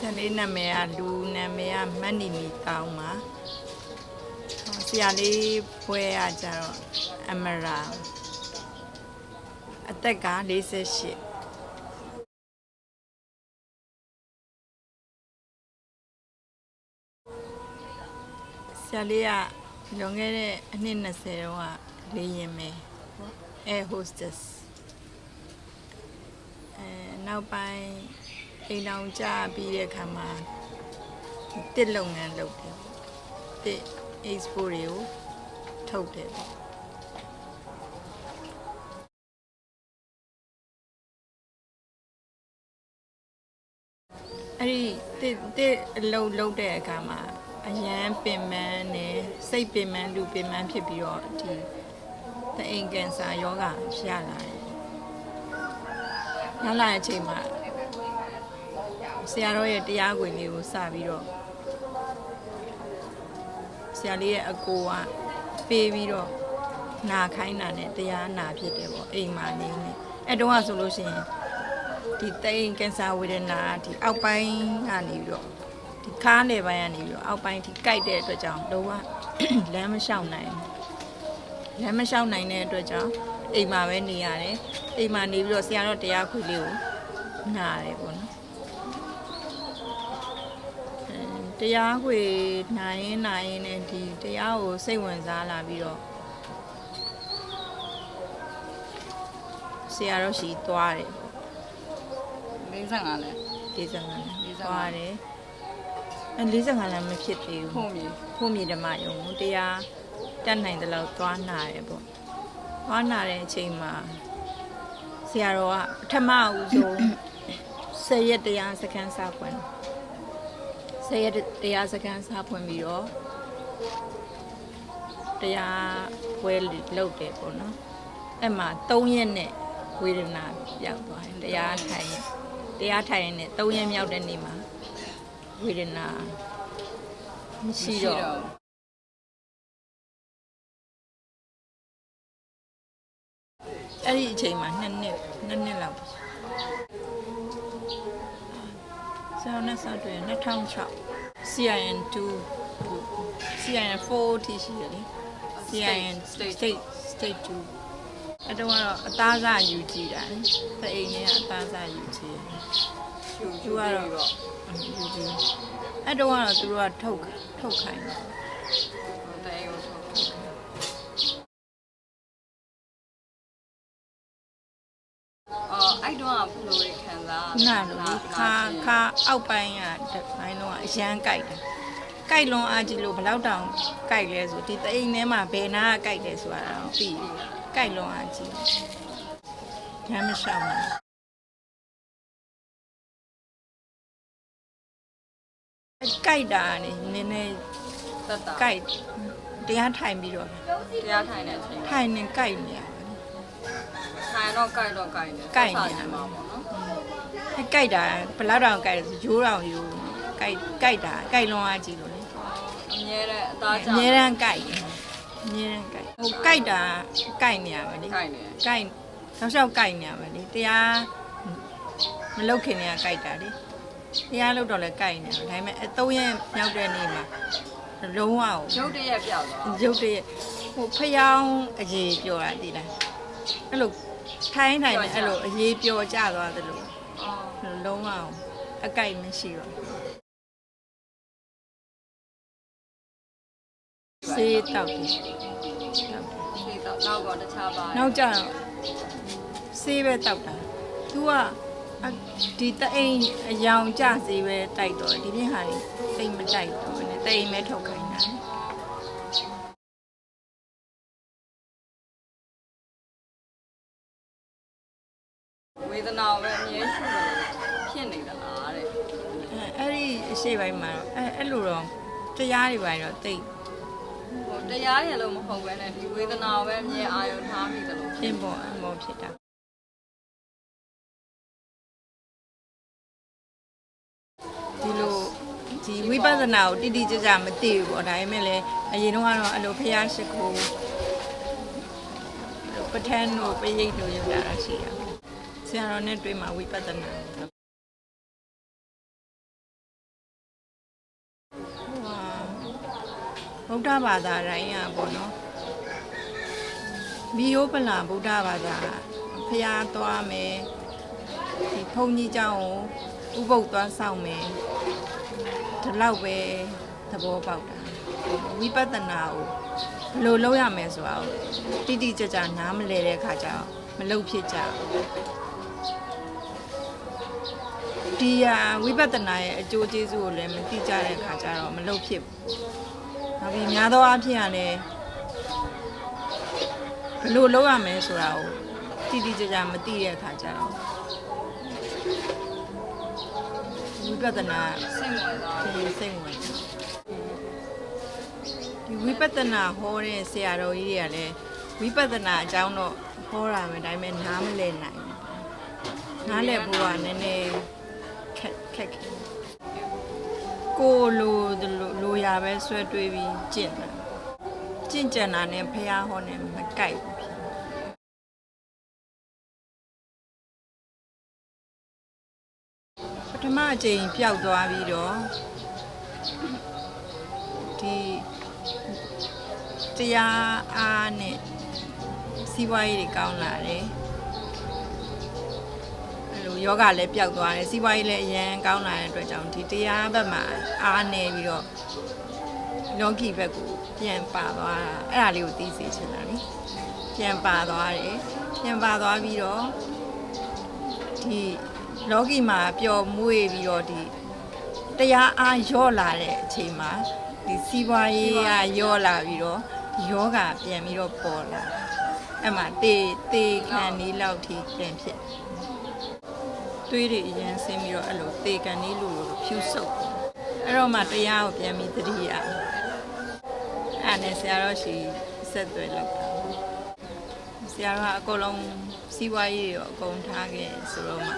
Giờ lấy nằm mẹ lu nằm mẹ mani mi tao mà. Giờ lấy quê à giờ Amara. Tất cả lấy sẽ shit. Giờ lấy à lúc này anh nên sẽ rồi lấy em air hostess. Now by အိမ်အောင်ကြပြီးတဲ့ခါမှာတစ်လုပ်ငန်းလုပ်တယ်တစ် expo တွေကိုထုတ်တယ်ပေါ့အဲ့ဒီတစ်အလုပ်တဲ့အခါမှာအရန်ပင်ပန်းနဲ့စိတ်ပင်ပန်းလူပင်ပန်းဖြစ်ပြီးတော့ဒီသအိမ်ကင်ဆာယောဂရလာတယ်ရလာတဲ့အချိန်မှာဆရာတော်ရဲ့တရားဝင်လေးကိုစပြီးတော့ဆရာလေးရဲ့အကိုကပေးပြီးတော့နာခိုင်းတာနဲ့တရားနာဖြစ်တယ်ပေါ့အိမ်မှာနေနေအဲ့တုန်းကဆိုလို့ရှိရင်ဒီတိမ်ကင်ဆာဝေဒနာဒီအောက်ပိုင်းကနေပြီးတော့ဒီခါးလေပိုင်းကနေပြီးတော့အောက်ပိုင်းဒီကြိုက်တဲ့အတွက်ကြောင့်တော့လမ်းမလျှောက်နိုင်တဲ့အတွက်ကြောင့်အိမ်မှာပဲနေရတယ်အိမ်မှာနေပြီးတော့ဆရာတော်တရားခွေလေးကိုနာတယ်ပေါ့နော်တရားခွေနိုင်ရင်နဲ့ဒီတရားကိုစိတ်ဝင်စားလာပြီးတော့ဆရာတော်ရှိသွားတယ်45လဲသွားတယ်45လမ်းမဖြစ်သေးဘူးဖို့မြေဓမ္မယုံကိုတရားတက်နိုင်တယ်လို့သွားနာတယ်ပေါ့သွားနာတဲ့အချိန်မှာဆရာတော်ကပထမဦးဆုံး10ရက်တရားစခန်းစာဖွင့်ဆရာတရားစခန်းစားဖွင့်ပြီးတော့တရားပွဲလုပ်တယ်ပေါ့နော်အဲ့မှာ3ရက်နဲ့ဝေဒနာပြောက်သွားတယ်တရားထိုင်ရင်နဲ့3ရက်မြောက်တဲ့နေ့မှာဝေဒနာမရှိတော့အဲ့ဒီအချိန်မှာ2နှစ်လောက်ဆောင်းနဲ့ဆောက်တယ်2006 CIN2 CIN4 ထိရှိတယ်လေ CIN state 2အဲ့တော့အသားစားယူကြည့်တာလေတအိမ်နဲ့အသားစားယူကြည့်ယူကတော့ယူကြည့်အဲ့တော့သူတို့ကထုတ်ခိုင်းတယ်တအိမ်ကိုထုတ်အဲ့တော့ဘယ်လိုလဲခံစားနာလို့ခါအောက်ပိုင်းကဘိုင်းတော့အရန်ကြိုက်တယ်ကြိုက်လွန်အားကြီးလို့ဘလောက်တောင်ကြိုက်လဲဆိုဒီတအိမ်ထဲမှာဘယ်နာကကြိုက်တယ်ဆိုတာတော့ပြီးကြိုက်လွန်အားကြီးရမ်းမရှောင်ဘူးကြိုက်တာနေနည်းနည်းသက်တာကြိုက်တရားထိုင်ပြီးတော့တရားထိုင်တဲ့အချိန်ထိုင်နေကြိုက်နေရထိုင်တော့ကြိုက်နေကြိုက်နေမှာပေါ့နော်ကြိုက်တာဘလောက်တောင်ကြိုက်လဲရိုးတောင်ရိုးကြိုက်တာကြိုက်လွန်အားကြီးလို့လေအမြဲတမ်းအသားကြောင်အမြဲတမ်းကြိုက်ဟိုကြိုက်တာကြိုက်နေရပါလေကြိုက်နောက်လျှောက်ကြိုက်နေရပါလေတရားမလုတ်ခင်နေရကြိုက်တာလေတရားလုတ်တော့လဲကြိုက်နေတယ်ဒါပေမဲ့3ရက်မြောက်တဲ့နေ့မှာလုံးဝရုပ်တရက်ပြောက်သွားရုပ်တရက်ဟိုဖျောင်းအရေးပြောတာတည်လားအဲ့လိုထိုင်းနဲ့အဲ့လိုအရေးပြောကြသွားတယ်လို့လုံးဝအကြိုက်မရှိတော့စေးတောက်တယ်နောက်တော့တခြားပါနောက်ကျတော့စေးပဲတောက်တာ तू ကဒီတအိမ်အယောင်ကြစေးပဲတိုက်တော့ဒီနေ့ဟာတိတ်မတိုက်တော့ဘူးနဲ့တအိမ်ပဲထုတ်ခိုင်းတာဝေဒနာပဲအမြဲရှိတယ်ဖြစ်နေသလားတဲ့အဲ့ဒီအရှိပိုင်းမှာအဲ့လိုတော့တရားတွေပိုင်းတော့တိတ်တရားရလို့မဟုတ်ဘဲနဲ့ဒီဝေဒနာပဲအမြဲအာရုံထားမိတယ်လို့ဖြစ်ပေါ်အမောဖြစ်တာဒီလိုဒီဝိပဿနာကိုတိတိကျကျမသိဘူးပေါ့ဒါပေမဲ့လည်းအရင်တော့ကတော့အဲ့လိုဖျားရှိခိုးပဋ္ဌာန်းတို့ပိဋိတ်တို့ရတာရှိရဆရာတော်နဲ့တွေ့မှာဝိပဿနာ ဗုဒ္ဓဘာသာတိုင်းอ่ะပေါ့နော်မီယိုပလာဗုဒ္ဓဘာသာဖျားသွားမယ်ဒီဘုန်းကြီးเจ้าကိုဥပုပ်သွားဆောင်မယ်ဒီလောက်ပဲသဘောပေါက်တာဝိပဿနာကိုဘယ်လိုလုပ်ရမယ်ဆိုတာကိုတိတိကျကျနားမလဲတဲ့အခါကျတော့မလုပ်ဖြစ်ကြဒီဝိပဿနာရဲ့အကျိုးကျေးဇူးကိုလည်းမသိကြတဲ့အခါကျတော့မလုပ်ဖြစ်ဘူး။နောက်ပြီးများသောအားဖြင့်ကလည်းဘယ်လိုလုပ်ရမယ်ဆိုတာကိုတိတိကျကျမသိတဲ့အခါကျတော့ဝိပဿနာ စိတ်ဝင်သွားတယ် စိတ်ဝင်ဒီဝိပဿနာဟောတဲ့ဆရာတော်ကြီးတွေကလည်းဝိပဿနာအကြောင်းတော့ဟောတာပဲဒါပေမဲ့နားမလည်နိုင်ဘူးနားလည်ဖို့ကနည်းနည်းခက်ကိုလိုရပဲဆွဲတွေးပြီးကျင့်ကြံတာနဲ့ဖះဟောနဲ့မကိုက်ဘူးဖြစ်ပထမအကြိမ်ပျောက်သွားပြီးတော့ဒီတရားအားနဲ့စီးပွားရေးတွေကောင်းလာတယ်အဲ့လိုယောဂလည်းပျောက်သွားတယ်စီးပွားရေးလည်းအရန်ကောင်းလာတဲ့အတွက်ကြောင့်ဒီတရားဘက်မှာအားနေပြီးတော့လောကီဘက်ကိုပြန်ပါသွားတာအဲ့ဒါလေးကိုသိစေချင်တာလေပြန်ပါသွားတယ်ပြန်ပါသွားပြီးတော့ဒီလောကီမှာပျော်မွေ့ပြီးတော့ဒီတရားအားရော့လာတဲ့အချိန်မှာဒီစီးပွားရေးကရော့လာပြီးတော့ယောဂပြန်ပြီးတော့ပေါ်လာအဲ့မှာတေခံနေလောက်ထိပြန်ဖြစ်တွေးတွေအရင်ဆင်းပြီးတော့အဲ့လိုတေခံနေလို့ဖြူဆုပ်အဲ့တော့မှတရားကိုပြန်ပြီးသတိရအဲ့နဲ့ဆရာတော်ရှိဆက်သွယ်လောက်တာဆရာတော်ကအကုန်လုံးစီးပွားရေးရောအကုန်ထားခဲ့ဆိုတော့မှ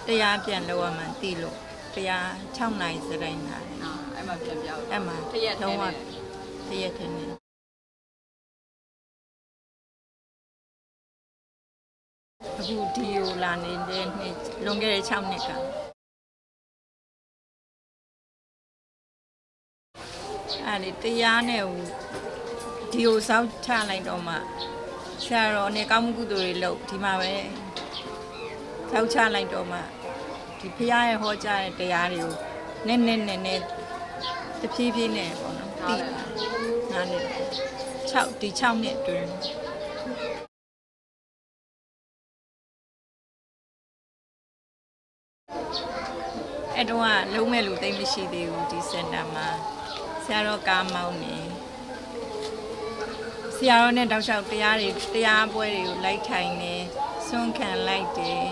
တရားပြန်လောက်ရမှန်းသိလို့တရား6နိုင်စတိုင်းနာတယ် အဲ့မှာပြန်ပြောက် အဲ့မှာ တရက် လုံးဝ တည်း တရက်ထင်းနေအခုဒီကိုလာနေတဲ့နှစ်လွန်ခဲ့တဲ့6နှစ်ကအဲ့ဒီတရားနဲ့ဒီကိုစောင့်ချလိုက်တော့မှဆရာတော်နဲ့ကောင်းမှုကုသိုလ်တွေလုပ်ဒီမှာပဲစောင့်ချလိုက်တော့မှဒီဖရားရဲ့ဟောကြားတဲ့တရားတွေကိုနည်းနည်းတဖြည်းဖြည်းနဲ့ပေါ့နော်သိနားလေ6ဒီ6နှစ်အတွင်းအဲ့တော့လုံးမဲ့လူသိမ့်မရှိသေးဘူးဒီစင်တာမှာဆရာတော်ကားမောင်းနေဆရာတော်နဲ့တောက်လျှောက်တရားပွဲတွေကိုလိုက်ထိုင်နေစွန့်ခံလိုက်တယ်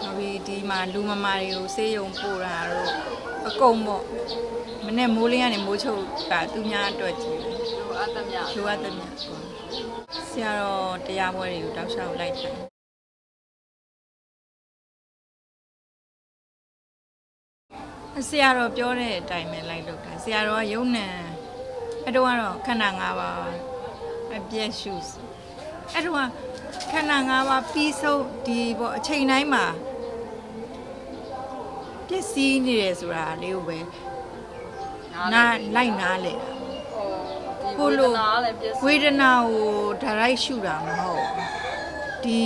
နောက်ပြီးဒီမှာလူမမာတွေကိုဆေးရုံပို့တာတော့အကုန်ပေါ့မနေ့မိုးလင်းကနေမိုးချုပ်ကသူများအတွက်ကြည့်တယ် လိုအပ်သမျှ လိုအပ်တဲ့မြတ်ဆရာတော်တရားပွဲတွေကိုတောက်လျှောက်လိုက်ထိုင်ဆရာတော်ပြောတဲ့အတိုင်းပဲလိုက်လုပ်တာဆရာတော်ကယုံနံအဲ့တော့ကတော့ခန္ဓာ၅ပါးအပြည့်ရှုအဲ့တော့ခန္ဓာ၅ပါးပြီးဆုံးဒီပေါ့အချိန်တိုင်းမှာပျက်စီးနေတယ်ဆိုတာလေးကိုပဲလိုက်နားလေတာ ဟိုဒီဝေဒနာလည်းပြည့်စုံ ဝေဒနာကိုဒါရိုက်ရှုတာမဟုတ်ဒီ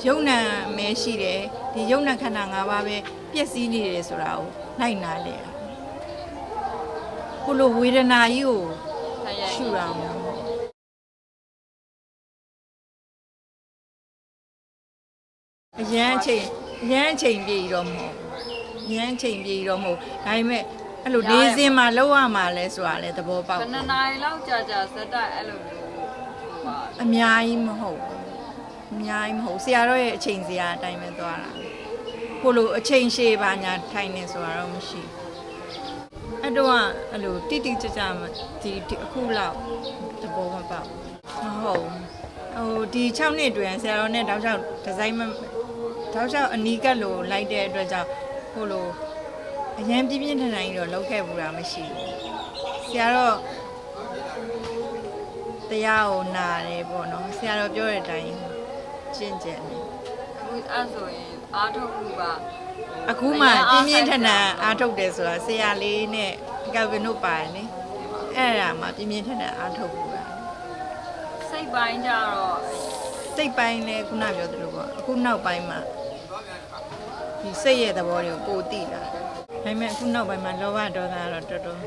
ယုံနံမဲရှိတယ်ဒီယုံနံခန္ဓာ၅ပါးပဲပျက်စီးနေတယ်ဆိုတာကိုလိုက်နားလေတာကိုလိုဝေဒနာကြီးကိုရှုတာမဟုတ်အရန်အချိန်ပြေတော့မဟုတ်အရန်အချိန်ပြေတော့မဟုတ်ဒါပေမဲ့အဲ့လိုနေစင်မှာလောက်ရမှာလဲဆိုတာလဲသဘောပေါက် ဘယ်နှစ်နာရီလောက်ကြာဇက်တိုက်အဲ့လိုမျိုးဟိုပါ အများကြီးမဟုတ်ဆရာတော်ရဲ့အချိန်စရာအတိုင်းပဲသွားတာကိုလိုအချိန်ရှည်ပါညာထိုင်နေဆိုတာတော့မရှိအဲ့တော့အဲ့လိုတိတိကျကျဒီအခုလောက်သဘောမပေါက်မဟုတ်ဟိုဒီ6နှစ်တွင်ဆရာတော်နဲ့တောက်လျှောက်ဒီဇိုင်းတောက်လျှောက်အနီးကပ်လို့လိုက်တဲ့အတွက်ကြောင့်ဟိုလိုအရင်ပြင်းထန်ကြီးတော့လောက်ခဲ့ဘူးတာမရှိဘူးဆရာတော်တရားကိုနာတယ်ပေါ့နော်ဆရာတော်ပြောတဲ့အတိုင်းကျင့်ကြံတယ် အခုအဲ့ဆိုရင်အားထုတ်မှုက အခုမှပြင်းထန်အားထုတ်တယ်ဆိုတာဆရာလေးနဲ့ကဗင်တို့ပါတယ်လေ အဲ့ဒါမှပြင်းပြင်းထန်ထန်အားထုတ်ဖို့ပါ စိတ်ပိုင်းကြတော့ စိတ်ပိုင်းလည်းခုနပြောသလိုပေါ့အခုနောက်ပိုင်းမှာဒီစိတ်ရဲ့သဘောတွေကိုပိုသိလာဒါပေမဲ့အခုနောက်ပိုင်းမှာလောဘဒေါသကတော့တော်တော်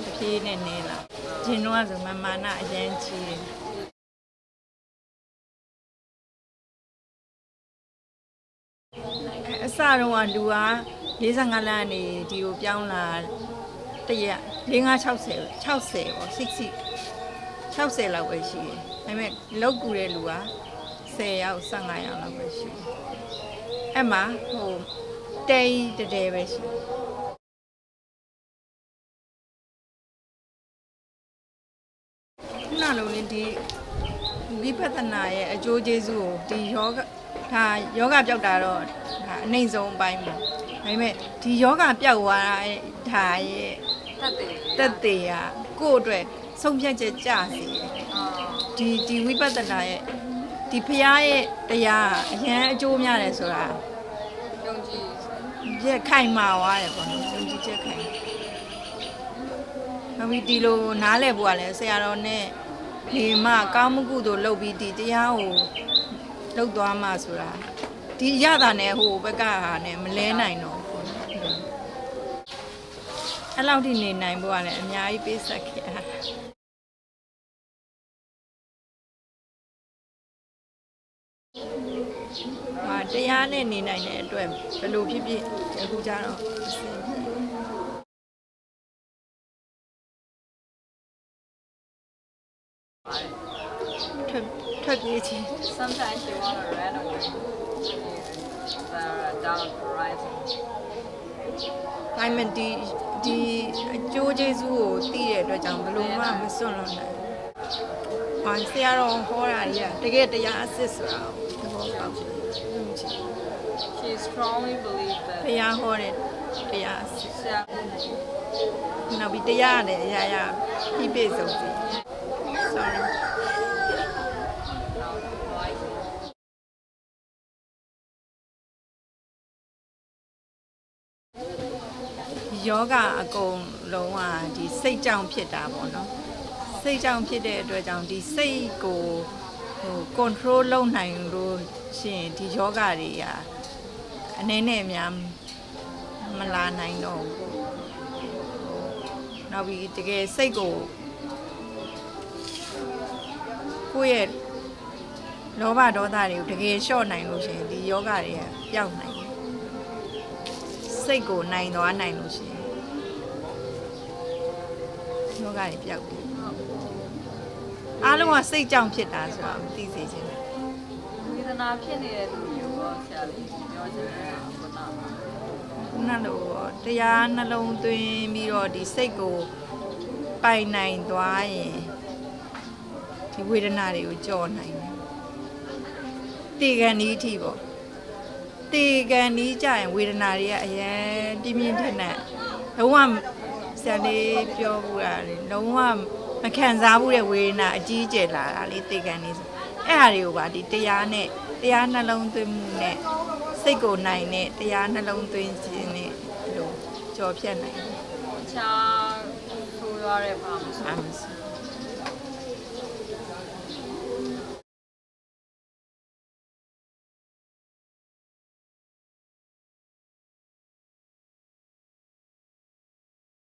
တစ်ပြေးနဲ့နေလာဂျင်းတော့ဆိုမာနအရင်ကြီးတယ်အစတော့ကလူက45လမ်းနေဒီကိုပြောင်းလာတရက်5560ပေါ့60လောက်ပဲရှိတယ်ဒါပေမဲ့လောက်ကူတဲ့လူက10ယောက်15ယောက်လောက်ပဲရှိတယ်အဲ့မှာဟိုတဲတဲပဲရှိတယ်ခုနလိုလေဒီဝိပဿနာရဲ့အကျိုးကျေးဇူးကိုဒီယောဂပြောက်တာတော့ဒါအနှိမ့်ဆုံးအပိုင်းပေါ့ဒါပေမဲ့ဒီယောဂပြောက်သွားတာဒါရဲ့တက်သေးကကိုယ့်အတွက်ဆုံးဖြတ်ချက်ကြစီတယ်ဒီဝိပဿနာရဲ့ဒီဖရားရဲ့တရားအရန်အကျိုးများတယ်ဆိုတာ ယုံကြည် ရက်ခိုင်မာသွားတယ်ပေါ့နော်ယုံကြည်ချက်ခိုင်နောက်ပြီးဒီလိုနားလည်ဖို့ကလည်းဆရာတော်နဲ့ဒီမှကောင်းမှုကုသိုလ်လုပ်ပြီးဒီတရားကိုလုပ်သွားမှဆိုတာဒီရတာနဲ့ဟိုဘက်ကဟာနဲ့မလဲနိုင်တော့ဘူးပေါ့နော်အဲ့လောက်ထိနေနိုင်ဖို့ကလည်းအများကြီးပေးဆက်ခဲ့တာဟာတရားနဲ့နေနိုင်တဲ့အတွက်ဘယ်လိုဖြစ်ဖြစ်အခုကြတော့အဆင်ပြေထွက်ပြေးခြင်း sometimes you want to run away down the horizon ဒါမှမဟုတ်ဒီအကျိုးကျေးဇူးကိုသိတဲ့အတွက်ကြောင့်ဘယ်လိုမှမစွန့်လွတ်နိုင်ဘူး။ဟာဆရာတော်ဟောတာကြီးကတကယ်တရားအစစ်ဆိုတာကိုသဘောပေါက်တယ်။ she strongly believed that ဘုရားဟောတဲ့တရားအစစ် ဆရာ နောက်ပြီးတရားနဲ့အရာရာပြည့်ပြည့်စုံစုံ sorry ယောဂအကုန်လုံးကဒီစိတ်ကြောင့်ဖြစ်တာပေါ့နော်စိတ်ကြောင့်ဖြစ်တဲ့အတွက်ကြောင့်ဒီစိတ်ကိုဟို control လုပ်နိုင်လို့ရှိရင်ဒီယောဂတွေအနေနဲ့အများမလာနိုင်တော့ဘူးနောက်ပြီးတကယ်စိတ်ကိုကိုယ့်ရဲ့လောဘဒေါသတွေကိုတကယ်လျှော့နိုင်လို့ရှိရင်ဒီယောဂတွေကပျောက်နိုင်တယ်စိတ်ကိုနိုင်သွားနိုင်လို့ရှိရင်ယောဂတွေပျောက်တယ်အားလုံးကစိတ်ကြောင့်ဖြစ်တာဆိုတော့သိစေချင်တယ် ဝေဒနာဖြစ်နေတဲ့လူမျိုးရောဆရာလေးပြောချင်တယ်ခုန ခုနလိုတရားနှလုံးသွင်းပြီးတော့ဒီစိတ်ကိုပိုင်နိုင်သွားရင်ဒီဝေဒနာတွေကိုကြော်နိုင်တယ်တေကန်ဤအထိပေါ့တေကန်ဤကြရင်ဝေဒနာတွေကအရင်ပြင်းပြင်းထန်ထန်လုံးဝဆရာလေးပြောဘူးတာလေလုံးဝမခံစားဘူးတဲ့ဝေဒနာအကြီးကျယ်လာတာလေတေကန်ဤဆိုအဲ့ဟာတွေကိုပါဒီတရားနဲ့တရားနှလုံးသွင်းမှုနဲ့စိတ်ကိုနိုင်တဲ့တရားနှလုံးသွင်းခြင်းနဲ့လို့ကြော်ဖြတ်နိုင်တယ် တခြားဆိုရတဲ့ဘာမှမဆို အားမစ